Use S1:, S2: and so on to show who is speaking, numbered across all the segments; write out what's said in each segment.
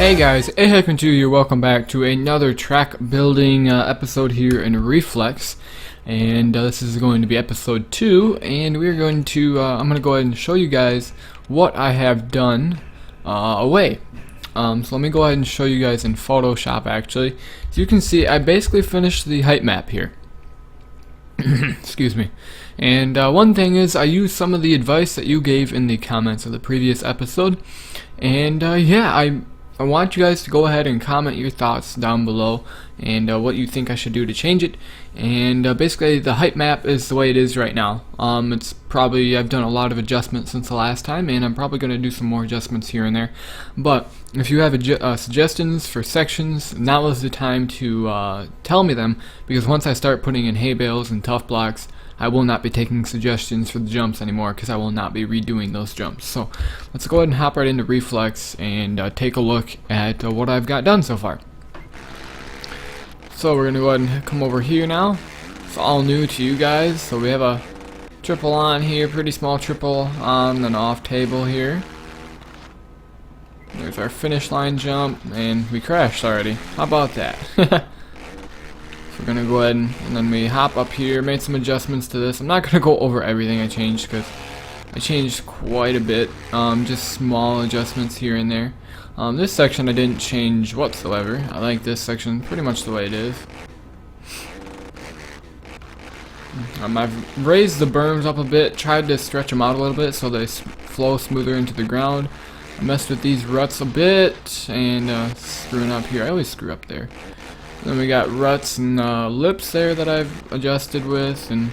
S1: Hey guys, Ep2 here. Welcome back to another track building episode here in Reflex, and this is going to be episode 2. And we're going to I'm going to go ahead and show you guys what I have done away. So let me go ahead and show you guys in Photoshop. Actually, so you can see I basically finished the height map here. Excuse me. And one thing is, I used some of the advice that you gave in the comments of the previous episode, and yeah, I want you guys to go ahead and comment your thoughts down below and what you think I should do to change it. And basically the height map is the way it is right now. It's probably, I've done a lot of adjustments since the last time, and I'm probably going to do some more adjustments here and there. But if you have suggestions for sections, now is the time to tell me them, because once I start putting in hay bales and tough blocks, I will not be taking suggestions for the jumps anymore, because I will not be redoing those jumps. So let's go ahead and hop right into Reflex and take a look at what I've got done so far. So we're going to go ahead and come over here now. It's all new to you guys. So we have a triple on here, pretty small triple on an off table here. There's our finish line jump, and we crashed already. How about that? We're gonna go ahead and then we hop up here, made some adjustments to this. I'm not gonna go over everything I changed, because I changed quite a bit, just small adjustments here and there. This section I didn't change whatsoever. I like this section pretty much the way it is. I've raised the berms up a bit, tried to stretch them out a little bit so they flow smoother into the ground. I messed with these ruts a bit, and screwing up here. I always screw up there. Then we got ruts and lips there that I've adjusted with, and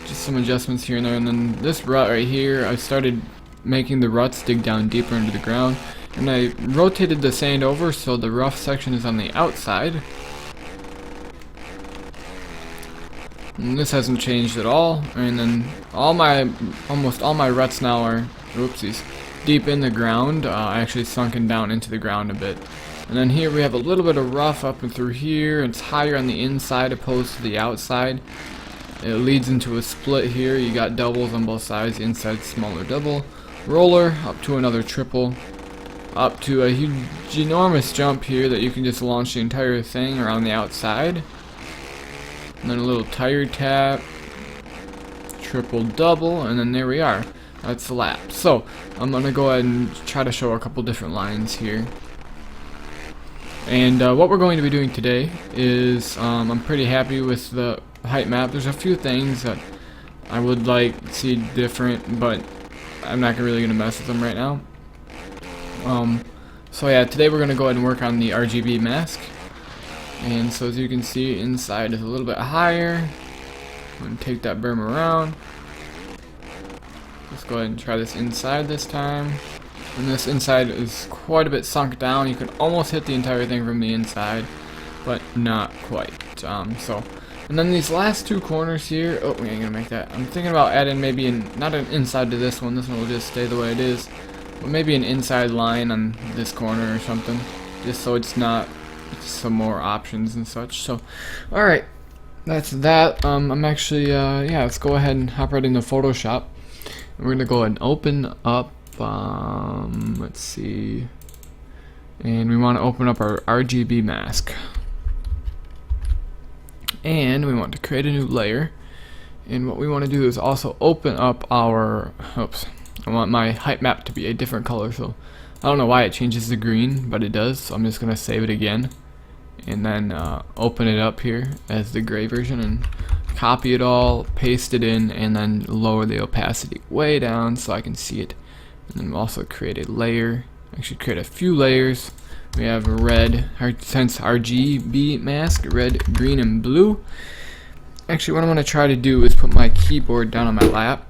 S1: just some adjustments here and there. And then this rut right here, I started making the ruts dig down deeper into the ground, and I rotated the sand over so the rough section is on the outside. And this hasn't changed at all. And then almost all my ruts now are, oopsies, deep in the ground. Actually sunken down into the ground a bit. And then here we have a little bit of rough up and through here. It's higher on the inside opposed to the outside. It leads into a split here. You got doubles on both sides. The inside smaller double. Roller up to another triple. Up to a huge, enormous jump here that you can just launch the entire thing around the outside. And then a little tire tap. Triple double. And then there we are. That's the lap. So I'm going to go ahead and try to show a couple different lines here. And what we're going to be doing today is, I'm pretty happy with the height map. There's a few things that I would like to see different, but I'm not really going to mess with them right now. So yeah, today we're going to go ahead and work on the RGB mask. And so as you can see, inside is a little bit higher. I'm going to take that berm around. Let's go ahead and try this inside this time. And this inside is quite a bit sunk down. You can almost hit the entire thing from the inside, but not quite. And then these last two corners here, oh, we ain't gonna make that. I'm thinking about adding maybe not an inside to this one. This one will just stay the way it is, but maybe an inside line on this corner or something, just so it's not some more options and such. So, all right, that's that. I'm actually, yeah, let's go ahead and hop right into Photoshop. We're gonna go ahead and open up. Let's see, and we want to open up our RGB mask, and we want to create a new layer. And what we want to do is also open up our, I want my height map to be a different color, so I don't know why it changes to green, but it does. So I'm just gonna save it again and then open it up here as the gray version, and copy it all, paste it in, and then lower the opacity way down so I can see it. And then we'll also create a layer. Actually create a few layers. We have a red, since RGB mask, red, green, and blue. Actually, what I'm going to try to do is put my keyboard down on my lap.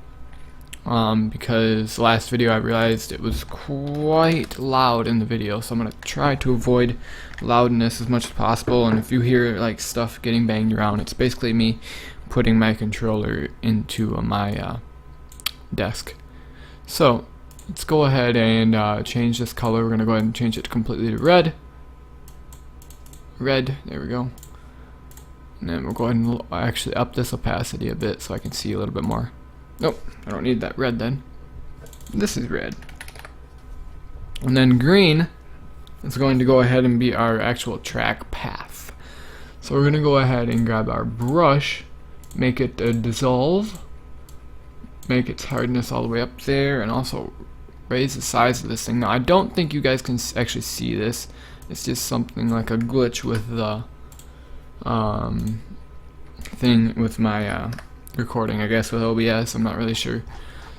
S1: Because last video I realized it was quite loud in the video. So I'm going to try to avoid loudness as much as possible. And if you hear like stuff getting banged around, it's basically me putting my controller into my desk. So let's go ahead and change this color. We're going to go ahead and change it completely to red. Red, there we go. And then we'll go ahead and actually up this opacity a bit so I can see a little bit more. Nope, I don't need that red then. This is red. And then green is going to go ahead and be our actual track path. So we're going to go ahead and grab our brush, make it dissolve, make its hardness all the way up there, and also raise the size of this thing. Now I don't think you guys can actually see this. It's just something like a glitch with the thing with my recording, I guess, with OBS. I'm not really sure.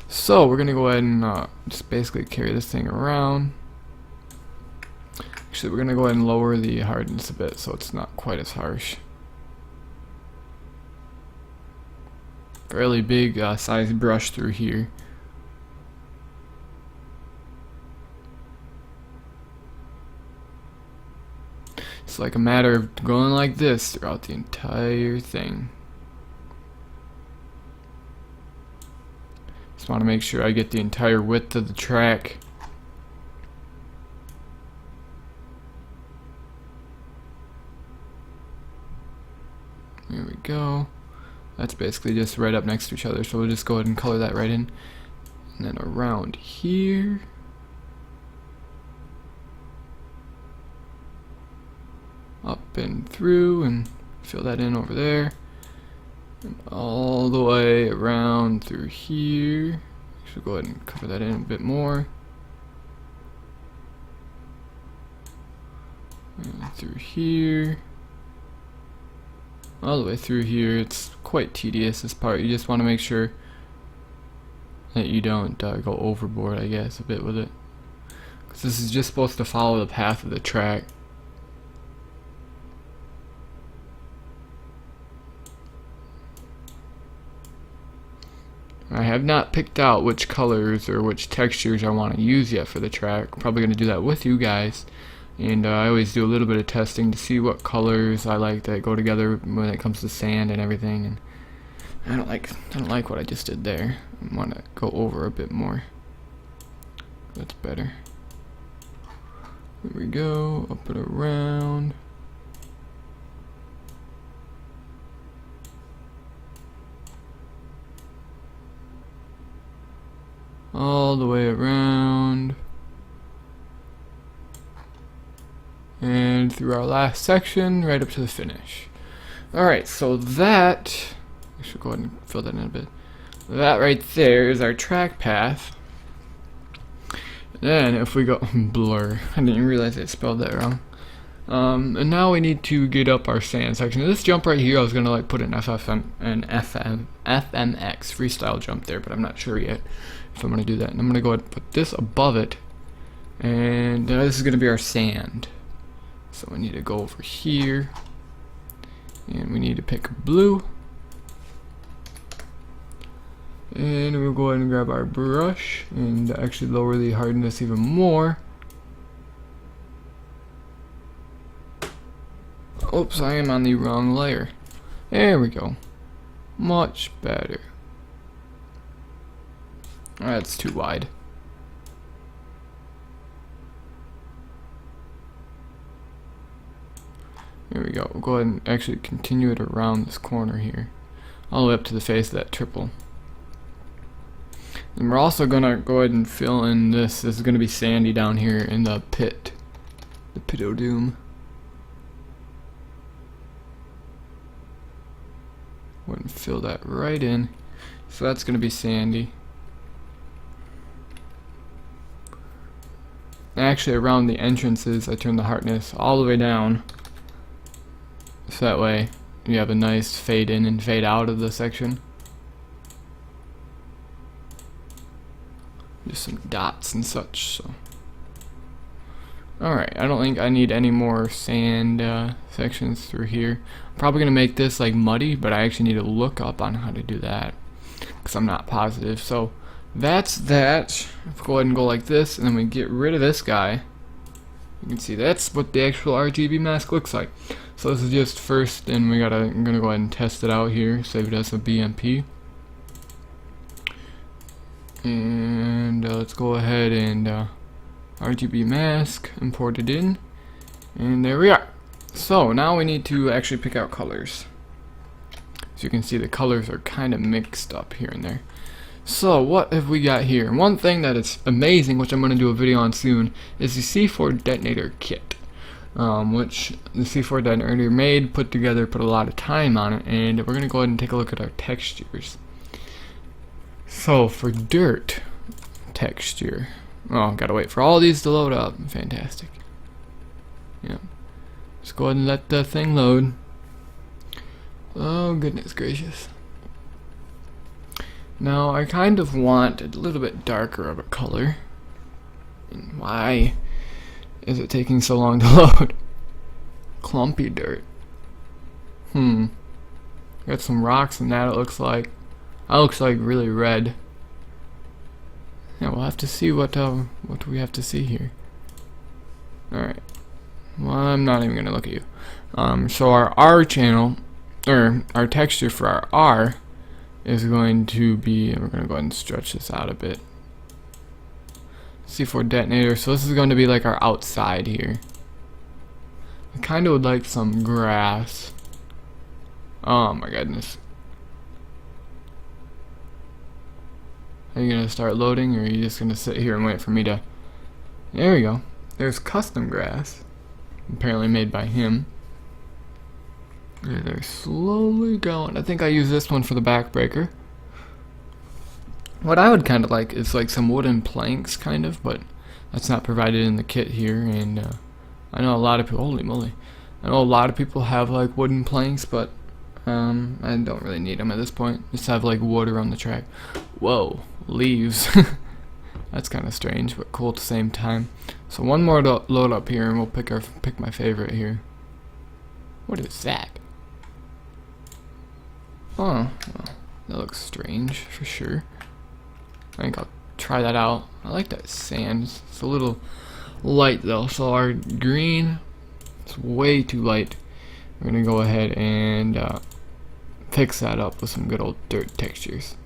S1: So we're gonna go ahead and just basically carry this thing around. Actually, we're gonna go ahead and lower the hardness a bit so it's not quite as harsh. Fairly big size brush through here. It's like a matter of going like this throughout the entire thing. Just want to make sure I get the entire width of the track. There we go. That's basically just right up next to each other, so we'll just go ahead and color that right in. And then around here. Up and through, and fill that in over there. And all the way around through here. Should go ahead and cover that in a bit more. And through here. All the way through here. It's quite tedious, this part. You just want to make sure that you don't go overboard, I guess, a bit with it. Because this is just supposed to follow the path of the track. I have not picked out which colors or which textures I want to use yet for the track. I'm probably going to do that with you guys. And I always do a little bit of testing to see what colors I like that go together when it comes to sand and everything. And I don't like what I just did there. I want to go over a bit more. That's better. There we go. Up and around. All the way around. And through our last section, right up to the finish. Alright, so that, I should go ahead and fill that in a bit. That right there is our track path. Then if we go, blur, I didn't even realize I spelled that wrong. And now we need to get up our sand section. This jump right here, I was gonna like put an FMX freestyle jump there, but I'm not sure yet if I'm gonna do that. And I'm gonna go ahead and put this above it, and this is gonna be our sand. So we need to go over here, and we need to pick blue, and we'll go ahead and grab our brush and actually lower the hardness even more. Oops, I am on the wrong layer. There we go. Much better. That's too wide. There we go. We'll go ahead and actually continue it around this corner here, all the way up to the face of that triple. And we're also gonna go ahead and fill in this. This is gonna be sandy down here in the pit, the pit o' doom. Go ahead and fill that right in. So that's gonna be sandy. Actually, around the entrances, I turn the hardness all the way down. So that way you have a nice fade in and fade out of the section. Just some dots and such. So, alright, I don't think I need any more sand sections through here. I'm probably going to make this like muddy, but I actually need to look up on how to do that because I'm not positive. So that's that. Let's go ahead and go like this, and then we get rid of this guy. You can see that's what the actual RGB mask looks like. So this is just first, and I'm gonna go ahead and test it out here. Save it as a BMP, and let's go ahead and RGB mask, import it in, and there we are. So now we need to actually pick out colors. As you can see, the colors are kind of mixed up here and there. So what have we got here? One thing that is amazing, which I'm going to do a video on soon, is the C4 detonator kit, which the C4 detonator made, put together, put a lot of time on it, and we're going to go ahead and take a look at our textures. So for dirt texture, oh, gotta wait for all these to load up. Fantastic. Yep. Just go ahead and let the thing load. Oh goodness gracious. Now I kind of want a little bit darker of a color. And why is it taking so long to load? Clumpy dirt. Got some rocks in that, it looks like. That looks like really red. Yeah, we'll have to see what we have to see here. Alright. Well, I'm not even gonna look at you. So our R channel, or our texture for our R, is going to be, we're going to go ahead and stretch this out a bit. C4 detonator, so this is going to be like our outside here. I kind of would like some grass. Oh my goodness. Are you going to start loading, or are you just going to sit here and wait for me to... There we go. There's custom grass. Apparently made by him. They're slowly going. I think I use this one for the backbreaker. What I would kind of like is like some wooden planks, kind of, but that's not provided in the kit here. And I know a lot of people. Holy moly! I know a lot of people have like wooden planks, but I don't really need them at this point. Just have like wood around the track. Whoa, leaves. That's kind of strange, but cool at the same time. So one more to load up here, and we'll pick my favorite here. What is that? Oh, well, that looks strange for sure. I think I'll try that out. I like that sand. It's a little light though. So our green, it's way too light. We're gonna go ahead and fix that up with some good old dirt textures.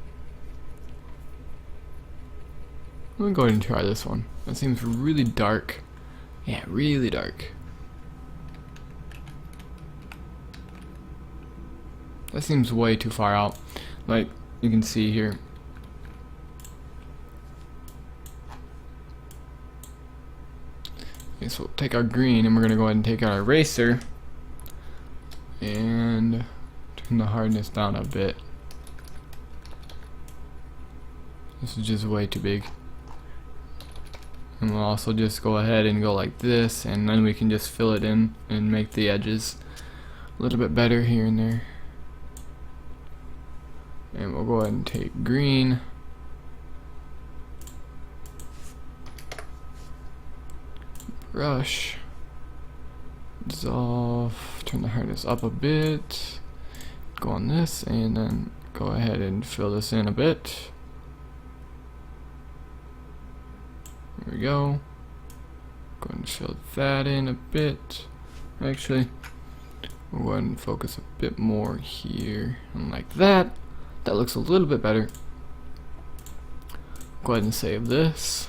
S1: I'm gonna go ahead and try this one. That seems really dark. Yeah, really dark. That seems way too far out. Like you can see here. Okay, so we'll take our green and we're gonna go ahead and take our eraser and turn the hardness down a bit. This is just way too big. And we'll also just go ahead and go like this, and then we can just fill it in and make the edges a little bit better here and there. And we'll go ahead and take green. Brush. Dissolve. Turn the hardness up a bit. Go on this, and then go ahead and fill this in a bit. There we go. Go ahead and fill that in a bit. Actually, we'll go ahead and focus a bit more here. And like that. That looks a little bit better. Go ahead and save this.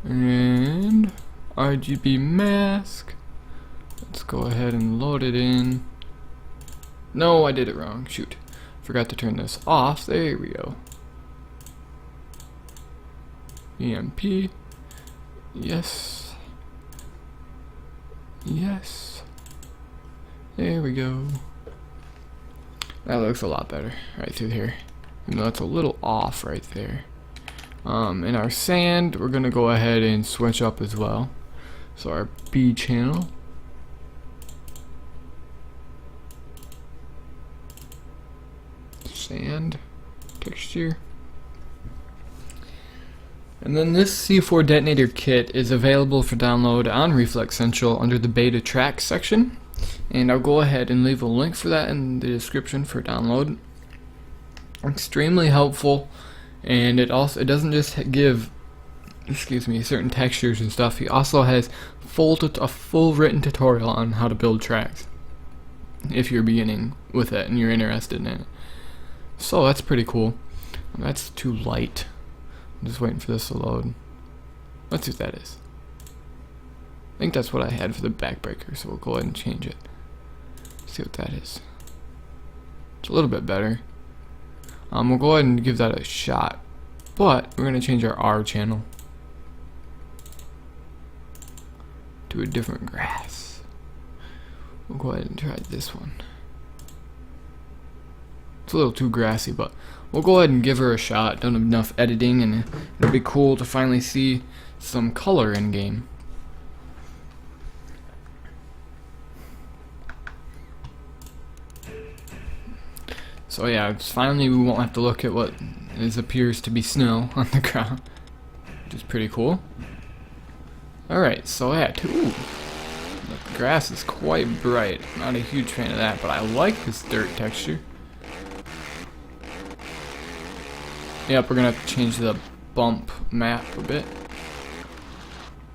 S1: And RGB mask. Let's go ahead and load it in. No, I did it wrong. Shoot. Forgot to turn this off. There we go. EMP. Yes. Yes. There we go. That looks a lot better right through here. Even though it's a little off right there. In our sand, we're gonna go ahead and switch up as well. So our B channel. Sand texture. And then this C4 detonator kit is available for download on Reflex Central under the beta track section. And I'll go ahead and leave a link for that in the description for download. Extremely helpful, and it doesn't just give certain textures and stuff. He also has a full written tutorial on how to build tracks if you're beginning with it and you're interested in it. So that's pretty cool. That's too light. I'm just waiting for this to load. Let's see what that is. I think that's what I had for the backbreaker, so we'll go ahead and change it. See what that is. It's a little bit better. We'll go ahead and give that a shot, but we're going to change our R channel to a different grass. We'll go ahead and try this one. It's a little too grassy, but we'll go ahead and give her a shot. Done enough editing, and it'll be cool to finally see some color in game. So yeah, finally we won't have to look at what appears to be snow on the ground, which is pretty cool. Alright, so yeah, ooh, the grass is quite bright. Not a huge fan of that, but I like this dirt texture. Yep, we're gonna have to change the bump map a bit.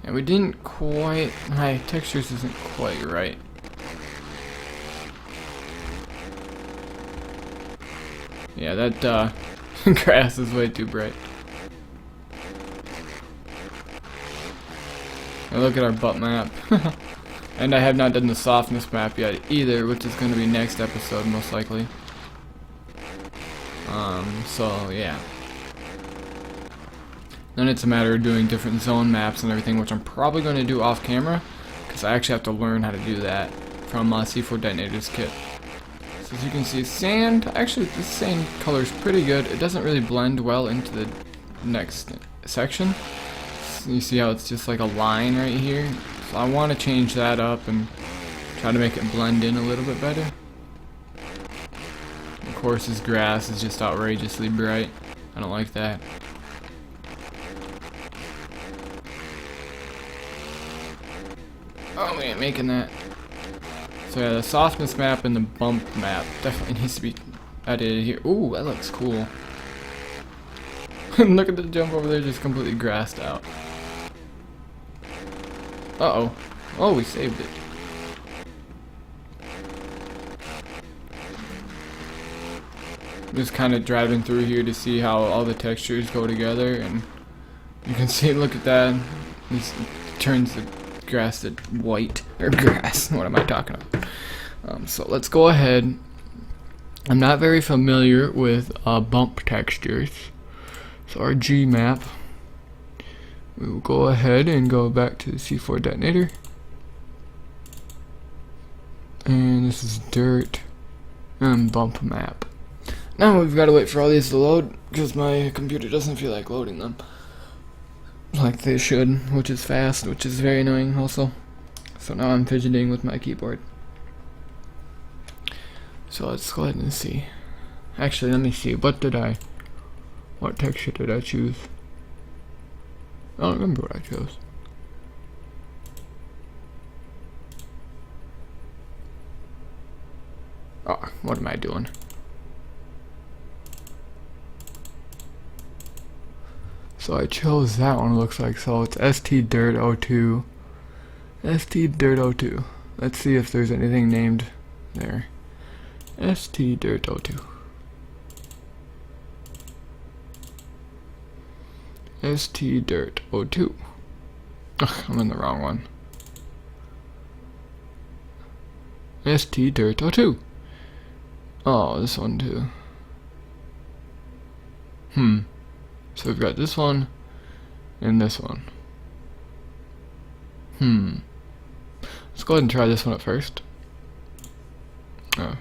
S1: And we didn't quite, my textures isn't quite right. Yeah, that grass is way too bright. And look at our butt map. And I have not done the softness map yet either, which is going to be next episode most likely. So yeah. Then it's a matter of doing different zone maps and everything, which I'm probably going to do off camera, because I actually have to learn how to do that from C4 Detonator's kit. So as you can see, sand, actually this sand color is pretty good. It doesn't really blend well into the next section. So you see how it's just like a line right here? So I want to change that up and try to make it blend in a little bit better. Of course, this grass is just outrageously bright. I don't like that. Oh, we ain't making that. So yeah, the softness map and the bump map definitely needs to be edited here. Ooh, that looks cool. Look at the jump over there, just completely grassed out. Uh-oh. Oh, we saved it. Just kind of driving through here to see how all the textures go together, and you can see, look at that. This turns the grass to white, or grass, what am I talking about? So let's go ahead. I'm not very familiar with bump textures, so our G map, we will go ahead and go back to the C4 detonator, and this is dirt and bump map. Now we've got to wait for all these to load, because my computer doesn't feel like loading them like they should, which is fast, which is very annoying also. So now I'm fidgeting with my keyboard. So let's go ahead and see. Actually, let me see. What texture did I choose? I don't remember what I chose. Oh, what am I doing? So I chose that one, looks like. So it's ST Dirt 02. ST Dirt 02. Let's see if there's anything named there. ST Dirt 02. ST Dirt 02. Ugh, I'm in the wrong one. ST Dirt 02. Oh, this one too. So we've got this one and this one. Let's go ahead and try this one at first. Oh.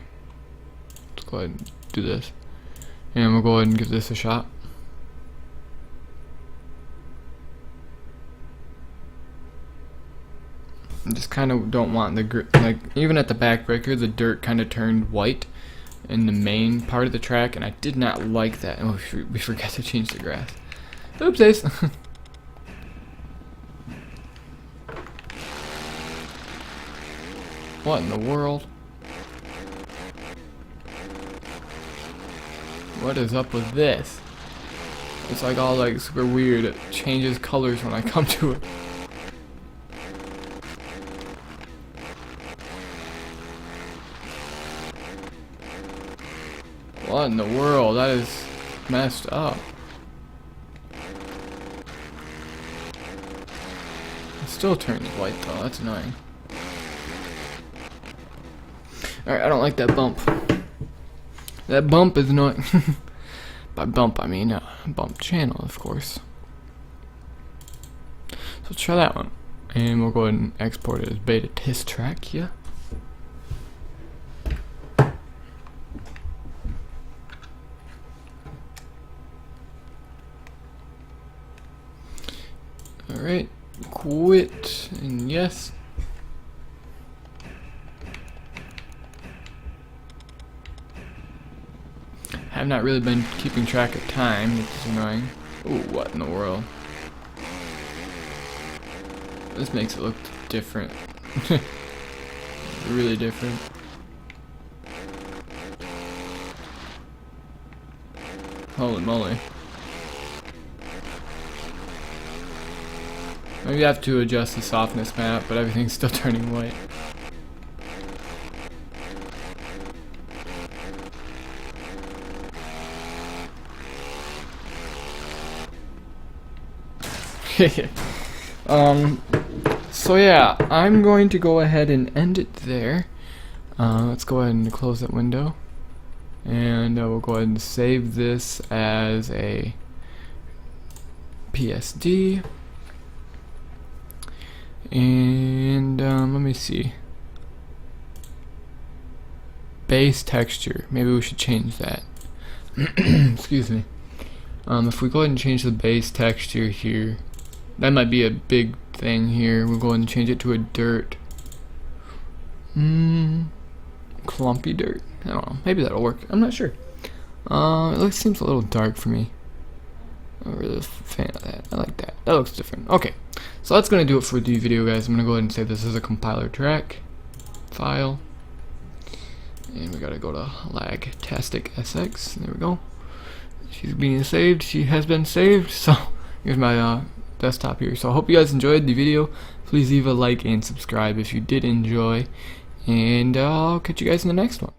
S1: Let's go ahead and do this. And we'll go ahead and give this a shot. I just kind of don't want the like, even at the backbreaker, the dirt kind of turned white in the main part of the track, and I did not like that. Oh, we forgot to change the grass. Oopsies. What in the world? What is up with this? It's like all like super weird. It changes colors when I come to it. What in the world? That is messed up. It still turns white though, that's annoying. Alright, I don't like that bump. That bump is annoying. By bump I mean bump channel, of course. So let's try that one, and we'll go ahead and export it as beta test track. Yeah. Alright, quit, and yes. I've not really been keeping track of time, which is annoying. Ooh, what in the world? This makes it look different. Really different. Holy moly. Maybe I have to adjust the softness map, but everything's still turning white. So yeah, I'm going to go ahead and end it there. Let's go ahead and close that window, and we'll go ahead and save this as a PSD. And let me see. Base texture. Maybe we should change that. Excuse me. If we go ahead and change the base texture here, that might be a big thing here. We'll go ahead and change it to a dirt. Clumpy dirt. I don't know. Maybe that'll work. I'm not sure. It seems a little dark for me. I'm really a fan of that. I like that. That looks different. Okay, so that's going to do it for the video, guys. I'm going to go ahead and save this as a compiler track file. And we got to go to LagTastic SX. There we go. She's being saved. She has been saved. So here's my desktop here. So I hope you guys enjoyed the video. Please leave a like and subscribe if you did enjoy. And I'll catch you guys in the next one.